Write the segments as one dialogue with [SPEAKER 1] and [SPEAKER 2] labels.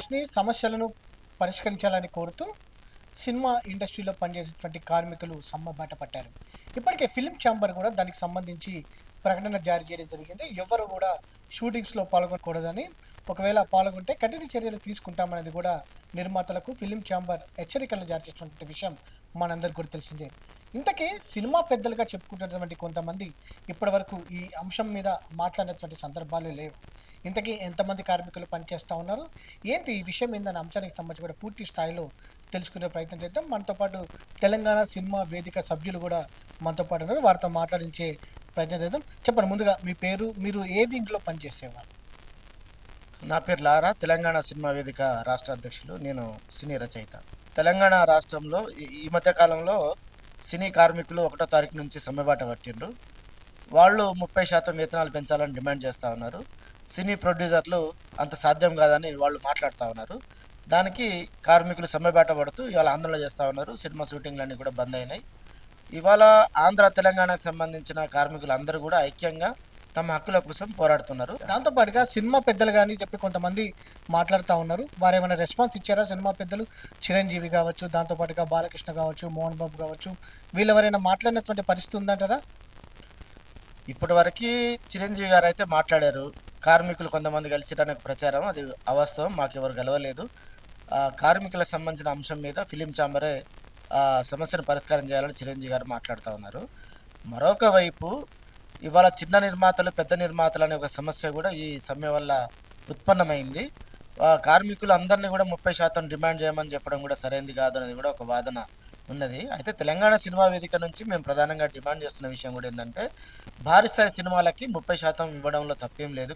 [SPEAKER 1] ఇష్యూస్ని సమస్యలను పరిష్కరించాలని కోరుతూ సినిమా ఇండస్ట్రీలో పనిచేసేటువంటి కార్మికులు సమ్మె బాట పట్టారు. ఇప్పటికే ఫిల్మ్ ఛాంబర్ కూడా దానికి సంబంధించి ప్రకటన జారీ చేయడం జరిగింది. ఎవరు కూడా షూటింగ్స్లో పాల్గొనకూడదని, ఒకవేళ పాల్గొంటే కఠిన చర్యలు తీసుకుంటామనేది కూడా నిర్మాతలకు ఫిల్మ్ ఛాంబర్ హెచ్చరికలను జారీ చేసినటువంటి విషయం మనందరికీ కూడా తెలిసిందే. ఇంతకీ సినిమా పెద్దలుగా చెప్పుకుంటున్నటువంటి కొంతమంది ఇప్పటివరకు ఈ అంశం మీద మాట్లాడినటువంటి సందర్భాలు లేవు. ఇంతకీ ఎంతమంది కార్మికులు పనిచేస్తూ ఉన్నారు, ఏంటి ఈ విషయం ఏందన్న అంశానికి సంబంధించి కూడా పూర్తి స్థాయిలో తెలుసుకునే ప్రయత్నం చేద్దాం. మనతో పాటు తెలంగాణ సినిమా వేదిక సభ్యులు కూడా మనతో పాటు ఉన్నారు. వారితో మాట్లాడించే ప్రయత్నం చేద్దాం. చెప్పండి, ముందుగా మీ పేరు, మీరు ఏ వింగ్లో పనిచేసేవారు?
[SPEAKER 2] నా పేరు లారా, తెలంగాణ సినిమా వేదిక రాష్ట్ర అధ్యక్షులు. నేను సినీ రచయిత. తెలంగాణ రాష్ట్రంలో ఈ మధ్య కాలంలో సినీ కార్మికులు 1వ తారీఖు నుంచి సమ్మెబాట పట్టిండ్రు. వాళ్ళు 30% వేతనాలు పెంచాలని డిమాండ్ చేస్తూ ఉన్నారు. సినీ ప్రొడ్యూసర్లు అంత సాధ్యం కాదని వాళ్ళు మాట్లాడుతూ ఉన్నారు. దానికి కార్మికులు సమ్మెబాట పడుతూ ఇవాళ ఆందోళన చేస్తూ ఉన్నారు. సినిమా షూటింగ్లన్నీ కూడా బంద్ అయినాయి. ఇవాళ ఆంధ్ర తెలంగాణకు సంబంధించిన కార్మికులు అందరూ కూడా ఐక్యంగా తమ హక్కుల కోసం పోరాడుతున్నారు.
[SPEAKER 1] దాంతోపాటుగా సినిమా పెద్దలు కానీ చెప్పి కొంతమంది మాట్లాడుతూ ఉన్నారు. వారు ఏమైనా రెస్పాన్స్ ఇచ్చారా? సినిమా పెద్దలు చిరంజీవి కావచ్చు, దాంతోపాటుగా బాలకృష్ణ కావచ్చు, మోహన్ బాబు కావచ్చు, వీళ్ళు ఎవరైనా మాట్లాడినటువంటి పరిస్థితి ఉందంటారా?
[SPEAKER 2] ఇప్పటి వరకు చిరంజీవి గారు అయితే మాట్లాడారు. కార్మికులు కొంతమంది కలిసిరనే ప్రచారం అది అవాస్తవం, మాకెవరు గెలవలేదు. కార్మికులకు సంబంధించిన అంశం మీద ఫిలిం ఛాంబరే సమస్యను పరిష్కారం చేయాలని చిరంజీవి గారు మాట్లాడుతూ ఉన్నారు. మరొక వైపు ఇవాళ చిన్న నిర్మాతలు, పెద్ద నిర్మాతలు అనే ఒక సమస్య కూడా ఈ సమ్మె వల్ల ఉత్పన్నమైంది. కార్మికులు అందరినీ కూడా 30% డిమాండ్ చేయమని చెప్పడం కూడా సరైనది కాదు అనేది కూడా ఒక వాదన ఉన్నది. అయితే తెలంగాణ సినిమా వేదిక నుంచి మేము ప్రధానంగా డిమాండ్ చేస్తున్న విషయం కూడా ఏంటంటే, భారీ స్థాయి సినిమాలకి 30% ఇవ్వడంలో తప్పేం లేదు.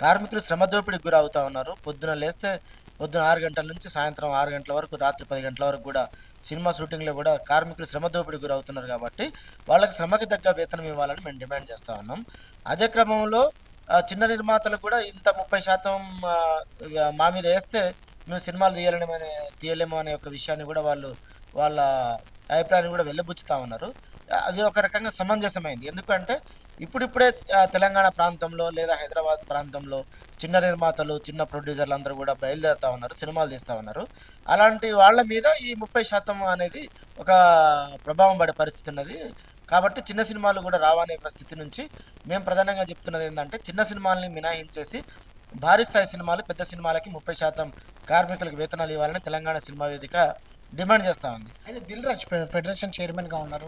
[SPEAKER 2] కార్మికులు శ్రమ దోపిడీకి గురి అవుతూ ఉన్నారు. పొద్దున 6 గంటల నుంచి సాయంత్రం 6 గంటల వరకు, రాత్రి 10 గంటల వరకు కూడా సినిమా షూటింగ్లో కూడా కార్మికులు శ్రమ దోపిడీకి గురి అవుతున్నారు. కాబట్టి వాళ్ళకి శ్రమకి తగ్గ వేతనం ఇవ్వాలని మేము డిమాండ్ చేస్తూ ఉన్నాం. అదే క్రమంలో చిన్న నిర్మాతలకు కూడా ఇంత 30% మా మీద వేస్తే మేము సినిమాలు తీయలేము అనే ఒక విషయాన్ని కూడా వాళ్ళ అభిప్రాయాన్ని కూడా వెళ్ళబుచ్చుతూ ఉన్నారు. అది ఒక రకంగా సమంజసమైంది. ఎందుకంటే ఇప్పుడిప్పుడే తెలంగాణ ప్రాంతంలో లేదా హైదరాబాద్ ప్రాంతంలో చిన్న నిర్మాతలు, చిన్న ప్రొడ్యూసర్లు అందరూ కూడా బయలుదేరుతూ ఉన్నారు, సినిమాలు తీస్తూ ఉన్నారు. అలాంటి వాళ్ళ మీద ఈ 30% అనేది ఒక ప్రభావం పడే పరిస్థితి ఉన్నది. కాబట్టి చిన్న సినిమాలు కూడా రావనే ఒక స్థితి నుంచి మేము ప్రధానంగా చెప్తున్నది ఏంటంటే, చిన్న సినిమాలని మినహాయించేసి భారీ స్థాయి సినిమాలు, పెద్ద సినిమాలకి 30% కార్మికులకు వేతనాలు ఇవ్వాలని తెలంగాణ సినిమా వేదిక డిమాండ్ చేస్తూ ఉంది.
[SPEAKER 1] అయితే దిల్ రాజు ఫెడరేషన్ చైర్మన్గా ఉన్నారు.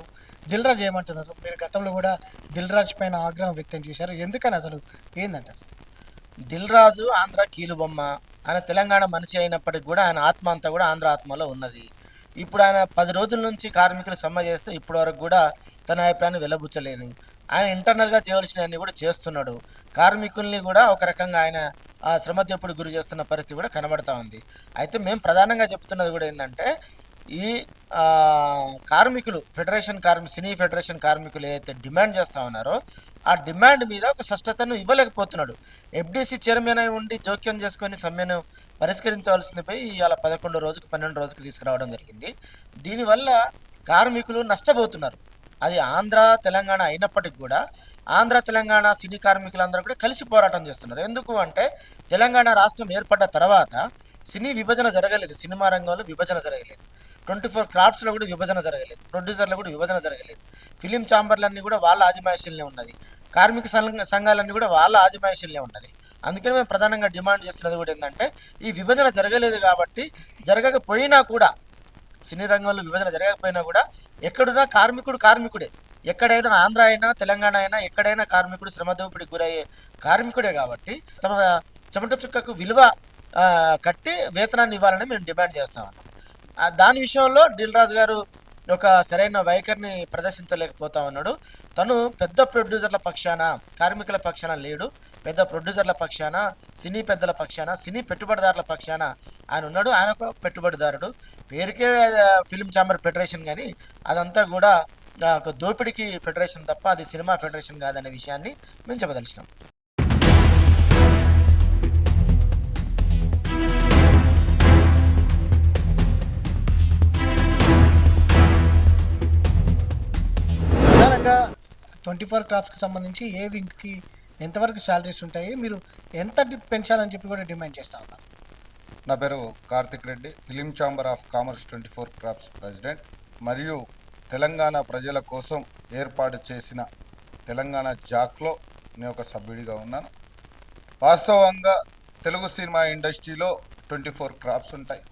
[SPEAKER 1] దిల్ రాజు ఏమంటున్నారు? మీరు గతంలో కూడా దిల్ రాజు పైన ఆగ్రహం వ్యక్తం చేశారు. ఎందుకని, అసలు ఏందంటారు?
[SPEAKER 2] దిల్ రాజు ఆంధ్ర కీలుబొమ్మ. ఆయన తెలంగాణ మనిషి అయినప్పటికీ కూడా ఆయన ఆత్మ అంతా కూడా ఆంధ్ర ఆత్మలో ఉన్నది. ఇప్పుడు ఆయన 10 రోజుల నుంచి కార్మికులు సమ్మె చేస్తే ఇప్పటి వరకు కూడా తన అభిప్రాయాన్ని వెళ్ళబుచ్చలేదు. ఆయన ఇంటర్నల్గా చేయవలసినవన్నీ కూడా చేస్తున్నాడు. కార్మికుల్ని కూడా ఒక రకంగా ఆయన శ్రమ దోపిడీ గురి చేస్తున్న పరిస్థితి కూడా కనబడతా ఉంది. అయితే మేము ప్రధానంగా చెప్తున్నది కూడా ఏంటంటే, ఈ కార్మికులు సినీ ఫెడరేషన్ కార్మికులు ఏదైతే డిమాండ్ చేస్తూ ఉన్నారో ఆ డిమాండ్ మీద ఒక స్పష్టతను ఇవ్వలేకపోతున్నాడు. ఎఫ్డీసీ చైర్మన్ అయి ఉండి జోక్యం చేసుకొని సమ్మెను పరిష్కరించవలసిందిపై ఇవాళ 11 రోజుకు 12 రోజుకు తీసుకురావడం జరిగింది. దీనివల్ల కార్మికులు నష్టపోతున్నారు. అది ఆంధ్ర తెలంగాణ అయినప్పటికీ కూడా ఆంధ్ర తెలంగాణ సినీ కార్మికులందరూ కూడా కలిసి పోరాటం చేస్తున్నారు. ఎందుకు అంటే, తెలంగాణ రాష్ట్రం ఏర్పడ్డ తర్వాత సినీ విభజన జరగలేదు, సినిమా రంగంలో విభజన జరగలేదు, 24 క్రాఫ్ట్స్లో కూడా విభజన జరగలేదు, ప్రొడ్యూసర్లో కూడా విభజన జరగలేదు. ఫిలిం ఛాంబర్లన్నీ కూడా వాళ్ళ ఆజమాయిషీలనే ఉన్నది, కార్మిక సంఘాలన్నీ కూడా వాళ్ళ ఆజమాయిషీలనే ఉన్నది. అందుకని మేము ప్రధానంగా డిమాండ్ చేస్తున్నది కూడా ఏంటంటే, ఈ విభజన జరగలేదు కాబట్టి, జరగకపోయినా కూడా సినీ రంగంలో విభజన జరగకపోయినా కూడా ఎక్కడున్నా కార్మికుడే. ఎక్కడైనా ఆంధ్ర అయినా తెలంగాణ అయినా ఎక్కడైనా కార్మికుడు శ్రమ దోపిడీకి గురయ్యే కార్మికుడే. కాబట్టి తమ చెమట చుక్కకు విలువ కట్టి వేతనాన్ని ఇవ్వాలని మేము డిమాండ్ చేస్తాం. దాని విషయంలో దిల్ రాజు గారు ఒక సరైన వైఖరిని ప్రదర్శించలేకపోతా ఉన్నాడు. తను పెద్ద ప్రొడ్యూసర్ల పక్షాన, కార్మికుల పక్షాన లేడు. పెద్ద ప్రొడ్యూసర్ల పక్షాన, సినీ పెద్దల పక్షాన, సినీ పెట్టుబడిదారుల పక్షాన ఆయన ఉన్నాడు. ఆయన ఒక పెట్టుబడిదారుడు. పేరుకే ఫిలిం ఛాంబర్ ఫెడరేషన్, కానీ అదంతా కూడా ఒక దోపిడీకి ఫెడరేషన్ తప్ప అది సినిమా ఫెడరేషన్ కాదనే విషయాన్ని మేము చెప్పదలిచినాం.
[SPEAKER 1] ప్రధానంగా 24 క్రాఫ్ట్స్కి సంబంధించి ఏ వింగ్కి ఎంతవరకు శాలరీస్ ఉంటాయి, మీరు ఎంత పెంచాలని చెప్పి కూడా డిమాండ్ చేస్తూ ఉన్నారు?
[SPEAKER 3] నా పేరు Karthik Reddy, film chamber of commerce 24 crops president మరియు తెలంగాణ ప్రజల కోసం ఏర్పాటు చేసిన తెలంగాణ జాక్లో నేను ఒక సభ్యుడిగా ఉన్నాను. వాస్తవంగా తెలుగు సినిమా ఇండస్ట్రీలో 24 క్రాప్స్ ఉంటాయి.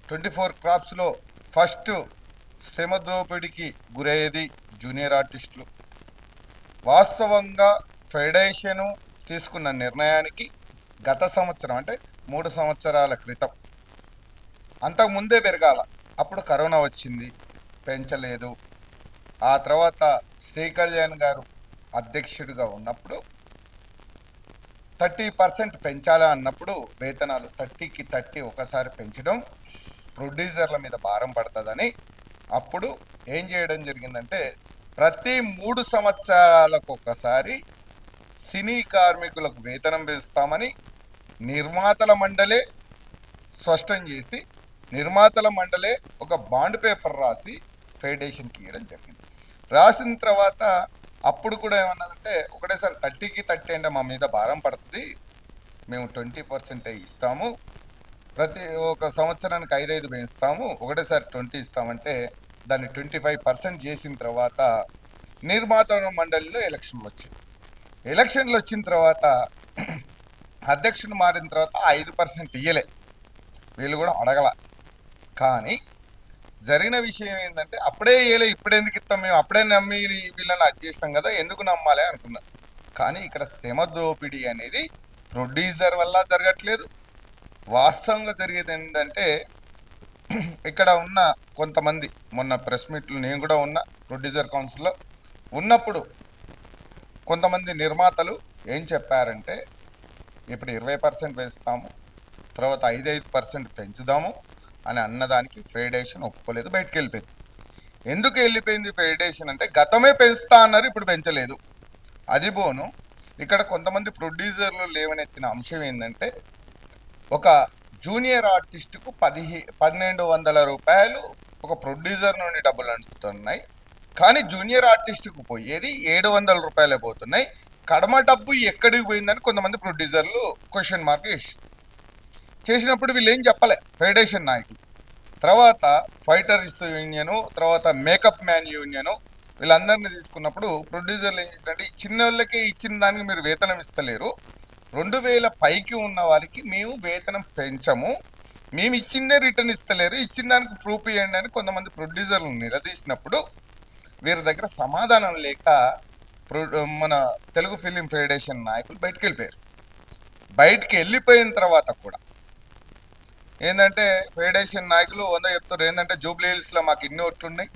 [SPEAKER 3] 24 క్రాప్స్లో ఫస్ట్ శ్రమ దోపిడీకి గురయ్యేది జూనియర్ ఆర్టిస్టులు. వాస్తవంగా ఫెడరేషను తీసుకున్న నిర్ణయానికి గత సంవత్సరం అంటే 3 సంవత్సరాల క్రితం అంతకుముందే పెరగాల, అప్పుడు కరోనా వచ్చింది, పెంచలేదు. ఆ తర్వాత శ్రీ కళ్యాణ్ గారు అధ్యక్షుడిగా ఉన్నప్పుడు 30% పెంచాలా అన్నప్పుడు వేతనాలు 30కి 30 ఒకసారి పెంచడం ప్రొడ్యూసర్ల మీద భారం పడుతుందని అప్పుడు ఏం చేయడం జరిగిందంటే ప్రతి 3 సంవత్సరాలకు ఒకసారి సినీ కార్మికులకు వేతనం పెంచుతామని నిర్మాతల మండలే స్పష్టం చేసి నిర్మాతల మండలే ఒక బాండ్ పేపర్ రాసి ఫెడరేషన్కి ఇవ్వడం జరిగింది. రాసిన తర్వాత అప్పుడు కూడా ఏమన్నారంటే ఒకటేసారి 30కి 30 అంటే మా మీద భారం పడుతుంది, మేము 20% ఇస్తాము, ప్రతి ఒక సంవత్సరానికి 5 పెంచుతాము, ఒకటేసారి 20 ఇస్తామంటే దాన్ని 25% చేసిన తర్వాత నిర్మాతల మండలిలో ఎలక్షన్లు వచ్చాయి. ఎలక్షన్లు వచ్చిన తర్వాత అధ్యక్షుడు మారిన తర్వాత 5% ఇయ్యలే, వీళ్ళు కూడా అడగల. కానీ జరిగిన విషయం ఏంటంటే అప్పుడే ఇయ్యలే, ఇప్పుడు ఎందుకు ఇస్తాం, మేము అప్పుడే నమ్మి వీళ్ళని అది చేస్తాం కదా, ఎందుకు నమ్మాలి అనుకున్నాం. కానీ ఇక్కడ శ్రమ దోపిడీ అనేది ప్రొడ్యూసర్ వల్ల జరగట్లేదు. వాస్తవంగా జరిగేది ఏంటంటే ఇక్కడ ఉన్న కొంతమంది, మొన్న ప్రెస్ మీట్లు నేను కూడా ఉన్నా, ప్రొడ్యూసర్ కౌన్సిల్లో ఉన్నప్పుడు కొంతమంది నిర్మాతలు ఏం చెప్పారంటే ఇప్పుడు 20% పెంచుతాము, తర్వాత 5% పెంచుదాము అని అన్నదానికి ఫెడరేషన్ ఒప్పుకోలేదు, బయటకు వెళ్ళిపోయింది. ఎందుకు వెళ్ళిపోయింది ఫెడరేషన్ అంటే గతమే పెంచుతా అన్నారు, ఇప్పుడు పెంచలేదు. అది పోను ఇక్కడ కొంతమంది ప్రొడ్యూసర్లు లేవనెత్తిన అంశం ఏంటంటే ఒక జూనియర్ ఆర్టిస్టుకు 1,200 రూపాయలు ఒక ప్రొడ్యూసర్ నుండి డబ్బులు అందుతున్నాయి, కానీ జూనియర్ ఆర్టిస్టుకు పోయేది 700 రూపాయలే పోతున్నాయి. కడమ డబ్బు ఎక్కడికి పోయిందని కొంతమంది ప్రొడ్యూసర్లు క్వశ్చన్ మార్క్ చేసినప్పుడు వీళ్ళు ఏం చెప్పలే ఫెడరేషన్ నాయకులు. తర్వాత ఫైటర్స్ యూనియను, తర్వాత మేకప్ మ్యాన్ యూనియను వీళ్ళందరినీ తీసుకున్నప్పుడు ప్రొడ్యూసర్లు ఏం చేసినట్టే ఈ చిన్న వాళ్ళకి ఇచ్చిన దానికి మీరు వేతనం ఇస్తలేరు, 2000 పైకి ఉన్న వారికి మేము వేతనం పెంచము, మేము ఇచ్చిందే రిటర్న్ ఇస్తలేరు, ఇచ్చిన దానికి ప్రూఫ్ ఇవ్వండి అని కొంతమంది ప్రొడ్యూసర్లు నిలదీసినప్పుడు వీరి దగ్గర సమాధానం లేక మన తెలుగు ఫిలిం ఫెడరేషన్ నాయకులు బయటకు వెళ్ళిపోయారు. బయటికి వెళ్ళిపోయిన తర్వాత కూడా ఏంటంటే ఫెడరేషన్ నాయకులు 100 చెప్తారు, ఏంటంటే జూబ్లీ హిల్స్లో మాకు ఇన్ని ఓట్లు ఉన్నాయి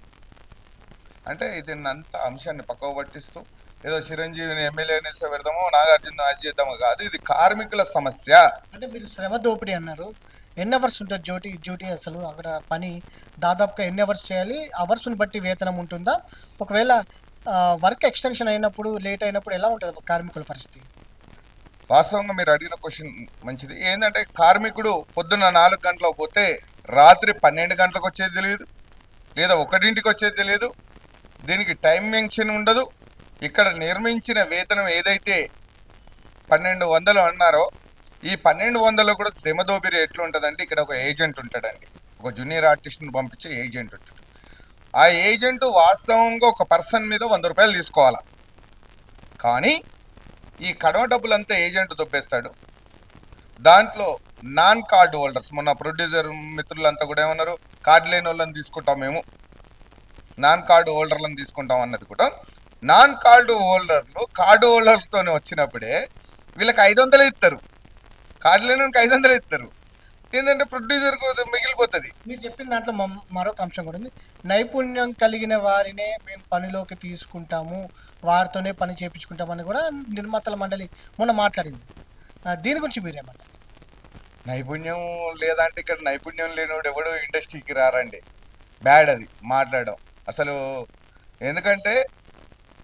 [SPEAKER 3] అంటే ఇది అంత అంశాన్ని పక్కకు పట్టిస్తూ ఏదో చిరంజీవిని ఎమ్మెల్యే నిలిచబెడదామో నాగార్జున అది చేద్దామో కాదు, ఇది కార్మికుల సమస్య.
[SPEAKER 1] అంటే మీరు శ్రమ దోపిడీ అన్నారు, ఎన్ని అవర్స్ ఉంటుంది డ్యూటీ అసలు అక్కడ పని దాదాపుగా ఎన్ని అవర్స్ చేయాలి, అవర్స్ని బట్టి వేతనం ఉంటుందా, ఒకవేళ వర్క్ ఎక్స్టెన్షన్ అయినప్పుడు లేట్ అయినప్పుడు ఎలా ఉంటుంది కార్మికుల పరిస్థితి?
[SPEAKER 3] వాస్తవంగా మీరు అడిగిన క్వశ్చన్ మంచిది. ఏంటంటే కార్మికుడు పొద్దున్న 4 గంటలకు పోతే రాత్రి 12 గంటలకు వచ్చేది తెలియదు, లేదా 1ంటికి వచ్చేది తెలియదు, దీనికి టైం మెన్షన్ ఉండదు. ఇక్కడ నిర్మించిన వేతనం ఏదైతే 1,200 అన్నారో ఈ 1,200 కూడా శ్రమ దోపిడీ ఎట్లా ఉంటుందంటే ఇక్కడ ఒక ఏజెంట్ ఉంటాడండి, ఒక జూనియర్ ఆర్టిస్ట్ని పంపించే ఏజెంట్ ఉంటాడు. ఆ ఏజెంట్ వాస్తవంగా ఒక పర్సన్ మీద 100 రూపాయలు తీసుకోవాలి, కానీ ఈ కడవ డబ్బులంతా ఏజెంట్ దొబ్బేస్తాడు. దాంట్లో నాన్ కార్డు హోల్డర్స్, మొన్న ప్రొడ్యూసర్ మిత్రులంతా కూడా ఏమన్నారు, కార్డు లేని వాళ్ళని తీసుకుంటాం మేము, నాన్ కార్డు హోల్డర్లను తీసుకుంటాం అన్నది కూడా. నాన్ కార్డు హోల్డర్లు కార్డు హోల్డర్తోనే వచ్చినప్పుడే వీళ్ళకి 500 ఇస్తారు, కార్డు లేని 500 ఇస్తారు. ఏంటంటే ప్రొడ్యూసర్కు మిగిలిపోతుంది.
[SPEAKER 1] మీరు చెప్పిన దాంట్లో మరొక అంశం కూడా ఉంది, నైపుణ్యం కలిగిన వారినే మేము పనిలోకి తీసుకుంటాము, వారితోనే పని చేయించుకుంటామని కూడా నిర్మాతల మండలి మొన్న మాట్లాడింది. దీని గురించి మీరేమంటారు?
[SPEAKER 3] నైపుణ్యం లేదంటే ఇక్కడ నైపుణ్యం లేనివాడు ఎవడు ఇండస్ట్రీకి రారండి, బ్యాడ్ అది మాట్లాడడం అసలు. ఎందుకంటే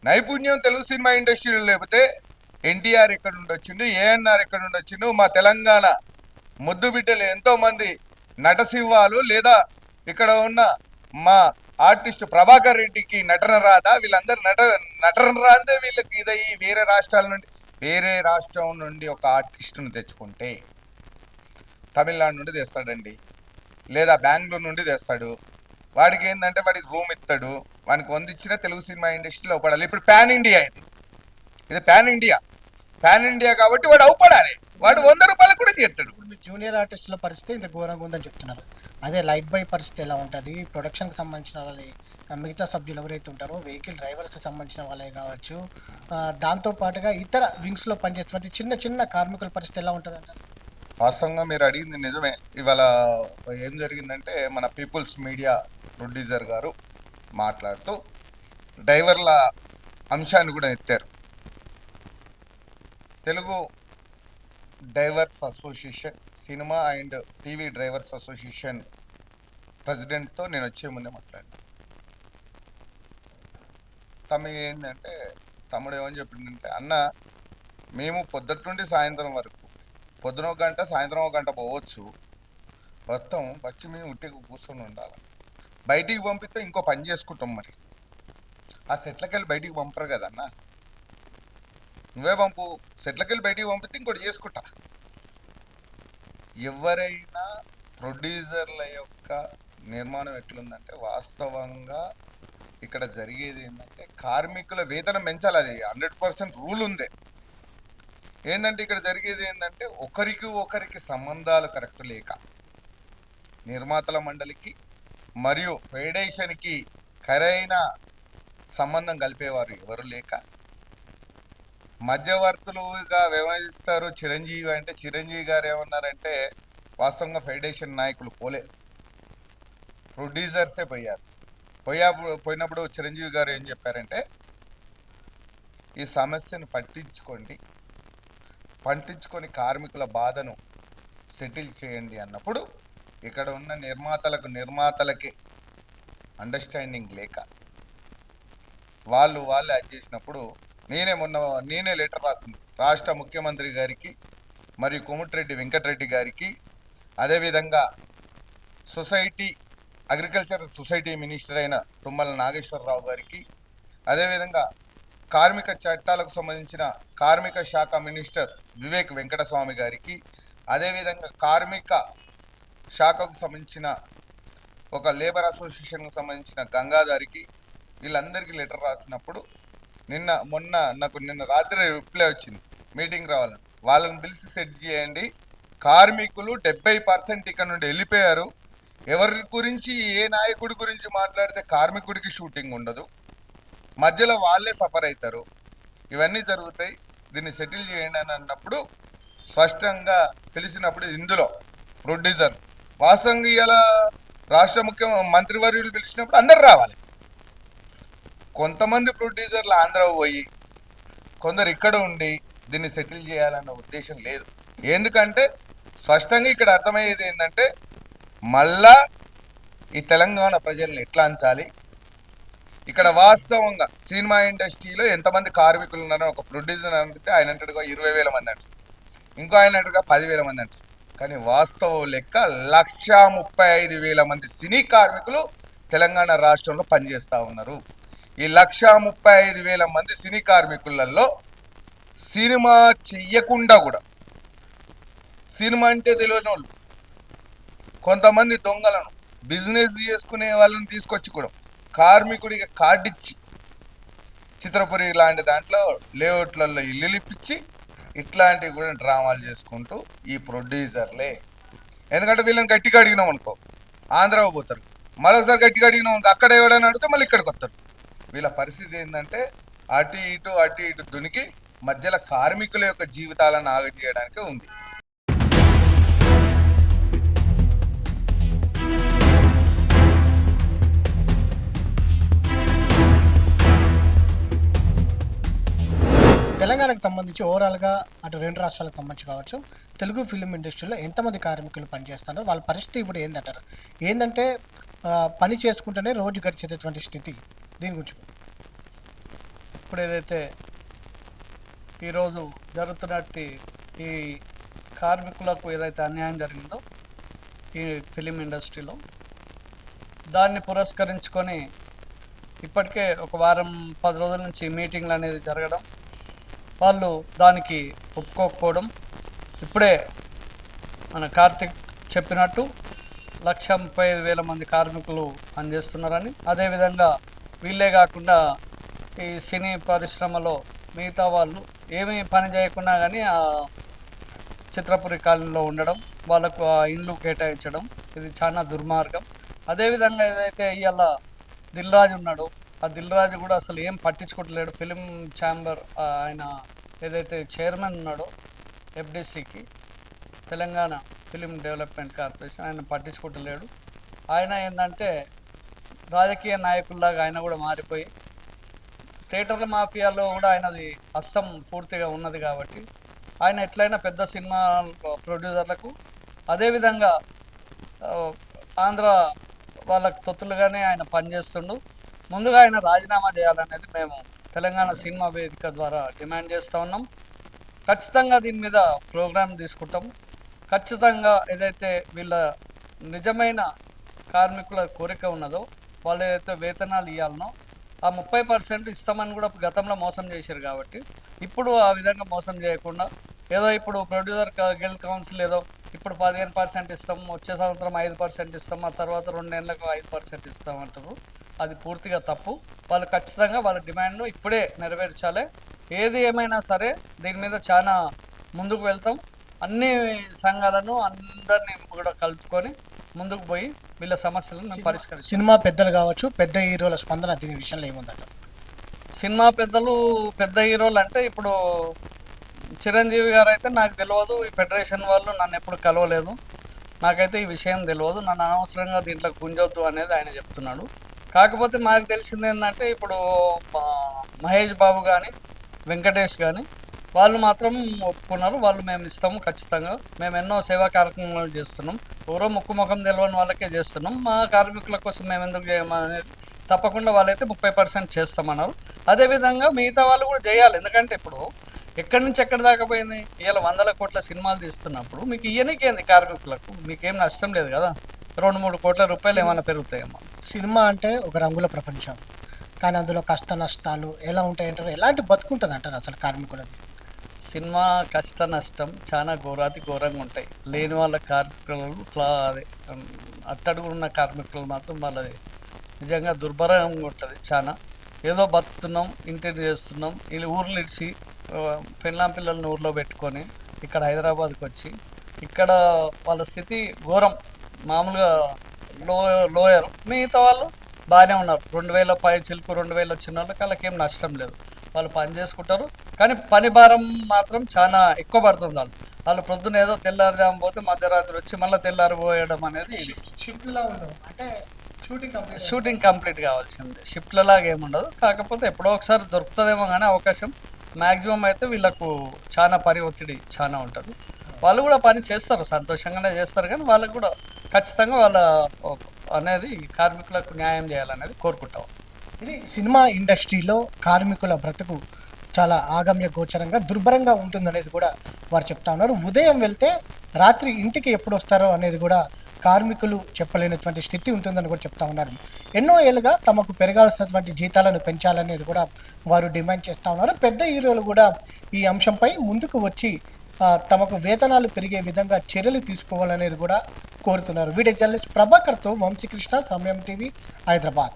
[SPEAKER 3] నైపుణ్యం తెలుగు సినిమా ఇండస్ట్రీలో లేకపోతే ఎన్టీఆర్ ఎక్కడ నుండి వచ్చిండు, ఏఎన్ఆర్ ఎక్కడ నుండి వచ్చిండు, మా తెలంగాణ ముద్దు బిడ్డలు ఎంతోమంది నటసింహాలు, లేదా ఇక్కడ ఉన్న మా ఆర్టిస్ట్ ప్రభాకర్ రెడ్డికి నటన రాదా, వీళ్ళందరూ నటన రాదే వీళ్ళకి ఇదయ్యి వేరే రాష్ట్రం నుండి ఒక ఆర్టిస్టును తెచ్చుకుంటే తమిళనాడు నుండి తెస్తాడండి, లేదా బెంగళూరు నుండి తెస్తాడు. వాడికి ఏంటంటే వాడికి రూమ్ ఇస్తాడు, వానికి వందిచ్చిన తెలుగు సినిమా ఇండస్ట్రీలో అవపడాలి. ఇప్పుడు పాన్ ఇండియా ఇది పాన్ ఇండియా, పాన్ ఇండియా కాబట్టి వాడు అవపడాలి. వాడు 100 రూపాయలకు కూడా తీస్తాడు.
[SPEAKER 1] ఇప్పుడు మీ జూనియర్ ఆర్టిస్టుల పరిస్థితి ఇంత ఘోరంగా ఉందని చెప్తున్నారు. అదే లైట్ బాయ్ పరిస్థితి ఎలా ఉంటుంది? ప్రొడక్షన్కి సంబంధించిన వాళ్ళే, మిగతా సభ్యులు ఎవరైతే ఉంటారో వెహికల్ డ్రైవర్స్కి సంబంధించిన వాళ్ళే కావచ్చు, దాంతోపాటుగా ఇతర వింగ్స్లో పనిచేసేటువంటి చిన్న చిన్న కార్మికుల పరిస్థితి ఎలా ఉంటుంది అంటారు?
[SPEAKER 3] వాస్తవంగా మీరు అడిగింది నిజమే. ఇవాళ ఏం జరిగిందంటే మన పీపుల్స్ మీడియా ప్రొడ్యూసర్ గారు మాట్లాడుతూ డ్రైవర్ల అంశాన్ని కూడా ఎత్తారు. Telugu drivers association, cinema and TV drivers association ప్రెసిడెంట్తో నేను వచ్చే ముందే మాట్లాడినా. ఏంటంటే తమ్ముడు ఏమని చెప్పిందంటే, అన్న మేము పొద్దుటి నుండి సాయంత్రం వరకు, పొద్దున 1 గంట సాయంత్రం 1 గంట పోవచ్చు, మొత్తం వచ్చి మేము ఉట్టికి కూర్చొని ఉండాలి. బయటికి పంపిస్తే ఇంకో పని చేసుకుంటాం. మరి ఆ సెట్లకి వెళ్ళి బయటికి పంపరు కదన్నా, నువ్వే పంపు. సెట్లకి వెళ్ళి బయటికి పంపితే ఇంకోటి చేసుకుంటా. ఎవరైనా ప్రొడ్యూసర్ల యొక్క నిర్మాణం ఎట్లుందంటే, వాస్తవంగా ఇక్కడ జరిగేది ఏంటంటే కార్మికుల వేతనం పెంచాలి. అది 100% రూల్ ఉంది. ఏంటంటే ఇక్కడ జరిగేది ఏంటంటే ఒకరికి సంబంధాలు కరెక్ట్ లేక, నిర్మాతల మండలికి మరియు ఫెడరేషన్కి సరైన సంబంధం కలిపేవారు ఎవరు లేక మధ్యవర్తులుగా వ్యవహరిస్తారు. చిరంజీవి అంటే చిరంజీవి గారు ఏమన్నారంటే, వాస్తవంగా ఫెడరేషన్ నాయకులు పోలే, ప్రొడ్యూసర్సే పోయారు. పోయినప్పుడు చిరంజీవి గారు ఏం చెప్పారంటే, ఈ సమస్యను పట్టించుకొని కార్మికుల బాధను సెటిల్ చేయండి అన్నప్పుడు, ఇక్కడ ఉన్న నిర్మాతలకి అండర్స్టాండింగ్ లేక వాళ్ళు అది చేసినప్పుడు, నేనే లెటర్ రాసింది రాష్ట్ర ముఖ్యమంత్రి గారికి మరియు కోమటిరెడ్డి వెంకటరెడ్డి గారికి, అదేవిధంగా అగ్రికల్చర్ సొసైటీ మినిస్టర్ అయిన తుమ్మల నాగేశ్వరరావు గారికి, అదేవిధంగా కార్మిక చట్టాలకు సంబంధించిన కార్మిక శాఖ మినిస్టర్ వివేక్ వెంకటస్వామి గారికి, అదేవిధంగా కార్మిక శాఖకు సంబంధించిన ఒక లేబర్ అసోసియేషన్కు సంబంధించిన గంగాధారికి, వీళ్ళందరికీ లెటర్ రాసినప్పుడు నిన్న రాత్రి రిప్లై వచ్చింది, మీటింగ్ రావాలని. వాళ్ళని పిలిచి సెట్ చేయండి. కార్మికులు 70% ఇక్కడ నుండి వెళ్ళిపోయారు. ఎవరి గురించి, ఏ నాయకుడి గురించి మాట్లాడితే కార్మికుడికి షూటింగ్ ఉండదు, మధ్యలో వాళ్ళే సఫర్ అవుతారు, ఇవన్నీ జరుగుతాయి, దీన్ని సెటిల్ చేయండి అని అన్నప్పుడు స్పష్టంగా పిలిచినప్పుడు, ఇందులో ప్రొడ్యూసర్ వాస్తవంగా ఇలా రాష్ట్ర మంత్రివర్యులు పిలిచినప్పుడు అందరు రావాలి. కొంతమంది ప్రొడ్యూసర్లు ఆంధ్ర పోయి, కొందరు ఇక్కడ ఉండి దీన్ని సెటిల్ చేయాలన్న ఉద్దేశం లేదు. ఎందుకంటే స్పష్టంగా ఇక్కడ అర్థమయ్యేది ఏంటంటే, మళ్ళా ఈ తెలంగాణ ప్రజల్ని ఎట్లా అంచాలి, ఇక్కడ వాస్తవంగా సినిమా ఇండస్ట్రీలో ఎంతమంది కార్మికులు ఉన్నారో ఒక ప్రొడ్యూసర్ అడిగితే ఆయన అంటాడుగా 20,000 మంది అంటారు, ఇంకో ఆయన అంటాడుగా 10,000 మంది అంటారు. కానీ వాస్తవం లెక్క 135,000 మంది సినీ కార్మికులు తెలంగాణ రాష్ట్రంలో పనిచేస్తూ ఉన్నారు. ఈ 135,000 మంది సినీ కార్మికులలో సినిమా చెయ్యకుండా కూడా, సినిమా అంటే తెలియని వాళ్ళు, కొంతమంది దొంగలను, బిజినెస్ చేసుకునే వాళ్ళని తీసుకొచ్చి కూడా కార్మికుడికి కార్డిచ్చి, చిత్రపురి లాంటి దాంట్లో లేఅవుట్లలో ఇల్లు ఇప్పించి ఇట్లాంటివి కూడా డ్రామాలు చేసుకుంటూ ఈ ప్రొడ్యూసర్లే. ఎందుకంటే వీళ్ళని గట్టిగా అడిగినాం అనుకో ఆంధ్ర పోతారు, మరొకసారి గట్టిగా అడిగినాం అనుకో అక్కడ ఎవడని అడిగితే మళ్ళీ ఇక్కడికి వస్తారు. వీళ్ళ పరిస్థితి ఏంటంటే అటు ఇటు దునికి మధ్యలో కార్మికుల యొక్క జీవితాలను ఆగం చేయడానికే ఉంది.
[SPEAKER 1] తెలంగాణకు సంబంధించి ఓవరాల్గా అటు 2 రాష్ట్రాలకు సంబంధించి కావచ్చు, తెలుగు ఫిలిం ఇండస్ట్రీలో ఎంతమంది కార్మికులు పనిచేస్తున్నారు, వాళ్ళ పరిస్థితి ఇప్పుడు ఏందంటారు? ఏంటంటే పని చేసుకుంటేనే రోజు గడిచేటటువంటి స్థితి, దీని గురించి
[SPEAKER 4] ఇప్పుడు ఏదైతే ఈరోజు జరుగుతున్నట్టు ఈ కార్మికులకు ఏదైతే అన్యాయం జరిగిందో ఈ ఫిలిం ఇండస్ట్రీలో, దాన్ని పురస్కరించుకొని ఇప్పటికే ఒక వారం 10 రోజుల నుంచి మీటింగ్లు అనేది జరగడం, వాళ్ళు దానికి ఒప్పుకోకపోవడం, ఇప్పుడే మన చెప్పినట్టు 1,35,000 మంది కార్మికులు పనిచేస్తున్నారని, అదేవిధంగా వీళ్ళే కాకుండా ఈ సినీ పరిశ్రమలో మిగతా వాళ్ళు ఏమీ పని చేయకున్నా కానీ ఆ చిత్రపురి కాలనీలో ఉండడం, వాళ్ళకు ఆ ఇండ్లు కేటాయించడం, ఇది చాలా దుర్మార్గం. అదేవిధంగా ఏదైతే ఇవాళ దిల్ రాజు ఉన్నాడో ఆ దిల్ రాజు కూడా అసలు ఏం పట్టించుకోవట్లేడు. ఫిలిం ఛాంబర్ ఆయన ఏదైతే చైర్మన్ ఉన్నాడో ఎఫ్డిసికి, తెలంగాణ ఫిలిం డెవలప్మెంట్ కార్పొరేషన్, ఆయన పట్టించుకోవట్లేడు. ఆయన ఏంటంటే రాజకీయ నాయకుల్లాగా ఆయన కూడా మారిపోయి థియేటర్ల మాఫియాలో కూడా ఆయనది హస్తం పూర్తిగా ఉన్నది కాబట్టి ఆయన ఎట్లయినా పెద్ద సినిమా ప్రొడ్యూసర్లకు, అదేవిధంగా ఆంధ్ర వాళ్ళకు తొత్తులుగానే ఆయన పనిచేస్తుండు. ముందుగా ఆయన రాజీనామా చేయాలనేది మేము తెలంగాణ సినిమా వేదిక ద్వారా డిమాండ్ చేస్తూ ఉన్నాం. ఖచ్చితంగా దీని మీద ప్రోగ్రాం తీసుకుంటాం. ఖచ్చితంగా ఏదైతే వీళ్ళ నిజమైన కార్మికుల కోరిక ఉన్నదో, వాళ్ళు ఏదైతే వేతనాలు ఇవ్వాలనో ఆ 30% ఇస్తామని కూడా గతంలో మోసం చేశారు కాబట్టి ఇప్పుడు ఆ విధంగా మోసం చేయకుండా ఏదో ఇప్పుడు ప్రొడ్యూసర్ గిల్డ్ కౌన్సిల్ ఏదో ఇప్పుడు 15% ఇస్తాం, వచ్చే సంవత్సరం 5% ఇస్తాం, ఆ తర్వాత 2 నెలలకు 5% ఇస్తామంటారు. అది పూర్తిగా తప్పు. వాళ్ళు ఖచ్చితంగా వాళ్ళ డిమాండ్ను ఇప్పుడే నెరవేర్చాలి. ఏది ఏమైనా సరే దీని మీద చాలా ముందుకు వెళ్తాం. అన్ని సంఘాలను అందరినీ కూడా కలుపుకొని ముందుకు పోయి వీళ్ళ సమస్యలను మేము పరిష్కరిస్తాం.
[SPEAKER 1] సినిమా పెద్దలు కావచ్చు, పెద్ద హీరోల స్పందన దీని విషయంలో ఏముందంట?
[SPEAKER 4] సినిమా పెద్దలు, పెద్ద హీరోలు అంటే ఇప్పుడు చిరంజీవి గారు అయితే నాకు తెలియదు, ఈ ఫెడరేషన్ వాళ్ళు నన్ను ఎప్పుడు కలవలేదు, నాకైతే ఈ విషయం తెలియదు, నన్ను అనవసరంగా దీంట్లో గుంజొద్దు అనేది ఆయన చెప్తున్నాడు. కాకపోతే మాకు తెలిసింది ఏంటంటే ఇప్పుడు మహేష్ బాబు కానీ వెంకటేష్ కానీ వాళ్ళు మాత్రం ఒప్పుకున్నారు. వాళ్ళు మేము ఇస్తాము ఖచ్చితంగా, మేము ఎన్నో సేవా కార్యక్రమాలు చేస్తున్నాం, ఎవరో ముక్కు ముఖం తెలియని వాళ్ళకే చేస్తున్నాం, మా కార్మికుల కోసం మేము ఎందుకు చేయమనేది తప్పకుండా వాళ్ళైతే 30% చేస్తామన్నారు. అదేవిధంగా మిగతా వాళ్ళు కూడా చేయాలి. ఎందుకంటే ఇప్పుడు ఎక్కడి నుంచి ఎక్కడి దాకా పోయింది, ఇలా 100 కోట్ల సినిమాలు తీస్తున్నప్పుడు మీకు ఇయ్యనికేంది కార్మికులకు, మీకేం నష్టం లేదు కదా, 2-3 కోట్ల రూపాయలు ఏమైనా పెరుగుతాయమ్మా.
[SPEAKER 1] సినిమా అంటే ఒక రంగుల ప్రపంచం, కానీ అందులో కష్ట నష్టాలు ఎలా ఉంటాయంటారు? ఎలాంటి బతుకుంటుంది అంటారు అసలు కార్మికులది?
[SPEAKER 4] సినిమా కష్ట నష్టం చాలా ఘోరంగా ఉంటాయి. లేని వాళ్ళ కార్మికులు అదే అట్టడుగు ఉన్న కార్మికులు మాత్రం వాళ్ళది నిజంగా దుర్భరంగా ఉంటుంది. చాలా ఏదో బతుకుతున్నాం, ఇంటిని చేస్తున్నాం, వీళ్ళు ఊర్లు ఇడిచి పెళ్ళాం పిల్లల్ని ఊర్లో పెట్టుకొని ఇక్కడ హైదరాబాద్కి వచ్చి ఇక్కడ వాళ్ళ స్థితి ఘోరం. మామూలుగా లోయర్, మిగతా వాళ్ళు బాగానే ఉన్నారు. 2,000 పై చిలుకు 2,000 వచ్చిన వాళ్ళకి వాళ్ళకి ఏం నష్టం లేదు, వాళ్ళు పని చేసుకుంటారు. కానీ పని భారం మాత్రం చాలా ఎక్కువ పడుతుంది. వాళ్ళు ప్రొద్దున ఏదో తెల్లారుజాము పోతే మధ్యరాత్రి వచ్చి మళ్ళీ తెల్లారిపోయడం అనేది ఇది
[SPEAKER 1] షిఫ్ట్లో ఉండవు అంటే
[SPEAKER 4] షూటింగ్ కంప్లీట్ కావాల్సిందే. షిఫ్ట్ల లాగా ఏముండదు. కాకపోతే ఎప్పుడో ఒకసారి దొరుకుతుందేమో కానీ అవకాశం, మ్యాక్సిమం అయితే వీళ్ళకు చాలా పని ఒత్తిడి చాలా ఉంటుంది. వాళ్ళు కూడా పని చేస్తారు, సంతోషంగానే చేస్తారు, కానీ వాళ్ళకు కూడా ఖచ్చితంగా వాళ్ళ అనేది కార్మికులకు న్యాయం చేయాలనేది కోరుకుంటాం.
[SPEAKER 1] ఇది సినిమా ఇండస్ట్రీలో కార్మికుల బ్రతుకు చాలా ఆగమ్య గోచరంగా దుర్భరంగా ఉంటుందనేది కూడా వారు చెప్తా ఉన్నారు. ఉదయం వెళ్తే రాత్రి ఇంటికి ఎప్పుడు వస్తారో అనేది కూడా కార్మికులు చెప్పలేనటువంటి స్థితి ఉంటుందని కూడా చెప్తా ఉన్నారు. ఎన్నో ఏళ్ళుగా తమకు పెరగాల్సినటువంటి జీతాలను పెంచాలనేది కూడా వారు డిమాండ్ చేస్తూ ఉన్నారు. పెద్ద హీరోలు కూడా ఈ అంశంపై ముందుకు వచ్చి తమకు వేతనాలు పెరిగే విధంగా చర్యలు తీసుకోవాలనేది కూడా కోరుతున్నారు. వీడియో జర్నలిస్ట్ ప్రభాకర్తో వంశీకృష్ణ, సమయం టీవీ, హైదరాబాద్.